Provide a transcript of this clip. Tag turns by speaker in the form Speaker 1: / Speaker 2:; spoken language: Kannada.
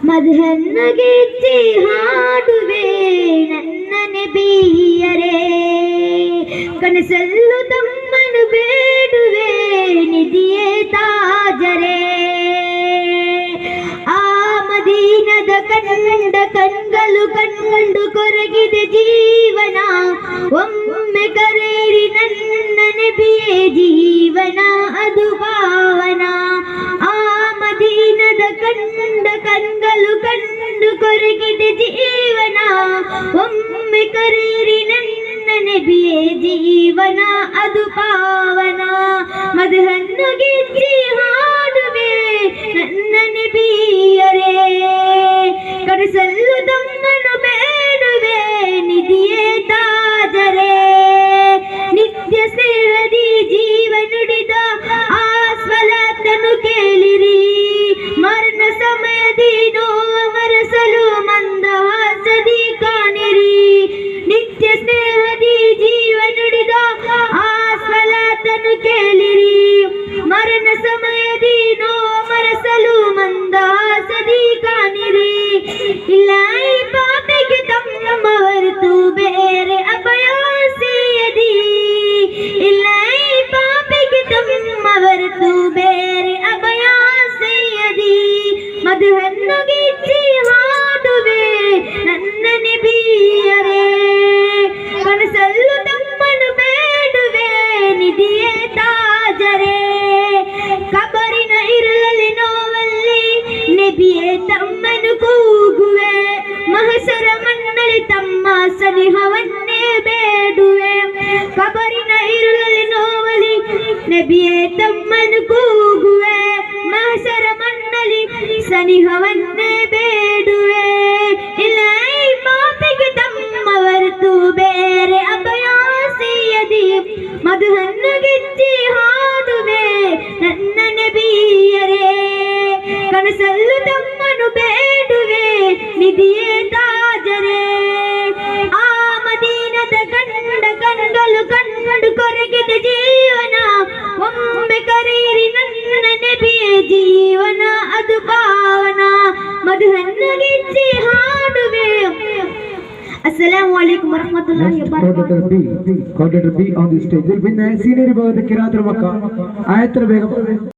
Speaker 1: ಮಧನ್ನು ಗೆಜ್ಜೆ ಹಾಡುವೆ ನನ್ನ ನಬಿಯರೇ, ಕನಸಲ್ಲೂ ತಮ್ಮನು ಬೇಡುವೆ ನಿಧಿಯೇ ತಾಜರೇ. ಆ ಮದೀನದ ಕಂಡ ಕಣ್ಗಳು ಕಂಡು ಕೊರಗಿದೆ ಜೀವನ, ಒಮ್ಮೆ ಕರೇರಿ ನನ್ನ ನಬಿಯೇ ಜೀವನ ಅದು ಪಾವನ. ಆ ಮದೀನದ ಕಂಡ ಕಣ್ಗಳು ಕಂಡು ಕೊರಗಿದೆ ಜೀವನ, ಒಮ್ಮೆ ಕರೇರಿ ನನ್ನ ನಬಿಯೇ ಜೀವನ ಅದು ಪಾವನ. ಮಧನ್ನು ಗೆಜ್ಜೆ ಹಾಡುವೆ ನನ್ನ ನಬಿಯರೇ, ಕನಸಲ್ಲೂ ತಮ್ಮನು ಬೇಡುವೆ ನಿಧಿಯೇ ತಾಜರೇ. ನಿತ್ಯ ಸೇವದಿ ಜೀವ ನುಡಿದ ಆ ಸ್ವಲಾತನು ಕೇಳಿರಿ, ಮರಣ ಸಮಯದಿ ನೋವ ಮರೆಸಲು ಮಂದಹಾಸದಿ ಕಾಣಿರಿ. ನಿತ್ಯ ಸ್ನೇಹದಿ ಜೀವ ನುಡಿದ ಆ ಸ್ವಲಾತನು ಕೇಳಿರಿ, ಮರಣ ಸಮಯದಿ ನೋವ ಮರೆಸಲು ಮಂದಹಾಸದಿ ಕಾಣಿರಿ. ಇಲ್ಲ ಈ ಪಾಪಿಗೆ ತಮ್ಮ ಹೊರತು ಬೇರೆ ಅಭಯಾಸೆಯದಿ, ಇಲ್ಲ ಈ ಪಾಪಿಗೆ ತಮ್ಮ ಹೊರತು ಬೇರೆ ಅಭಯಾಸೆಯದಿ. ಮಧುವನ್ನು ಗೆಜ್ಜೆ ಹಾಡುವೆ ನನ್ನ ನಬಿಯರೇ, ಕನಸಲ್ಲೂ ತಮ್ಮನು ಬೇಡುವೆ ನಿಧಿಯೇ ತಾಜರೇ. ಕಬರಿನ ಇರುಳಲ್ಲಿ ನೋವಲ್ಲಿ ನಬಿಯೇ ತಮ್ಮನು ಕೂಗುವೆ, ಮಹಸರ ಮಣ್ಣಲ್ಲಿ ತಮ್ಮ ಸನಿಹವನ್ನೇ ಬೇಡುವೆ. ಕಬರಿನ ಇರುಳಲ್ಲಿ ನೋವಲ್ಲಿ ನಬಿಯೇ ತಮ್ಮನು ಕೂಗುವೆ, ಮಹಸರ ಮಣ್ಣಲ್ಲಿ ಸನಿಹವನ್ನೇ ಬೇಡುವೆ. ಇಲ್ಲ ಈ ಪಾಪಿಗೆ ತಮ್ಮ ಹೊರತು ಬೇರೆ ಅಭಯಾಸೆಯದಿ, ಮಧುವನ್ನು ಗೆಜ್ಜೆ ಹಾಡುವೆ ನನ್ನ ನಬಿಯರೇ, ಕನಸಲ್ಲೂ ತಮ್ಮನು ಬೇಡುವೆ ನಿಧಿಯೇ ತಾಜರೇ. ಆ ಮದೀನದ ಕಂಡ ಕಣ್ಗಳು ಕಂಡು ಕೊರಗಿದ ಜೀವನ, ಒಮ್ಮೆ ಕರೀರಿ ನನ್ನ ನಬಿಯೇ ಜೀವನ ಅದು ಪಾವನ. ಮಧುವನ್ನು ಗೆಜ್ಜೆ ಹಾಡುವೆ. Assalamu alaikum warahmatullahi wabarakatuh.
Speaker 2: Coordinator B on the stage will win the senior about the Kirat Makkah. Ayatul Begum.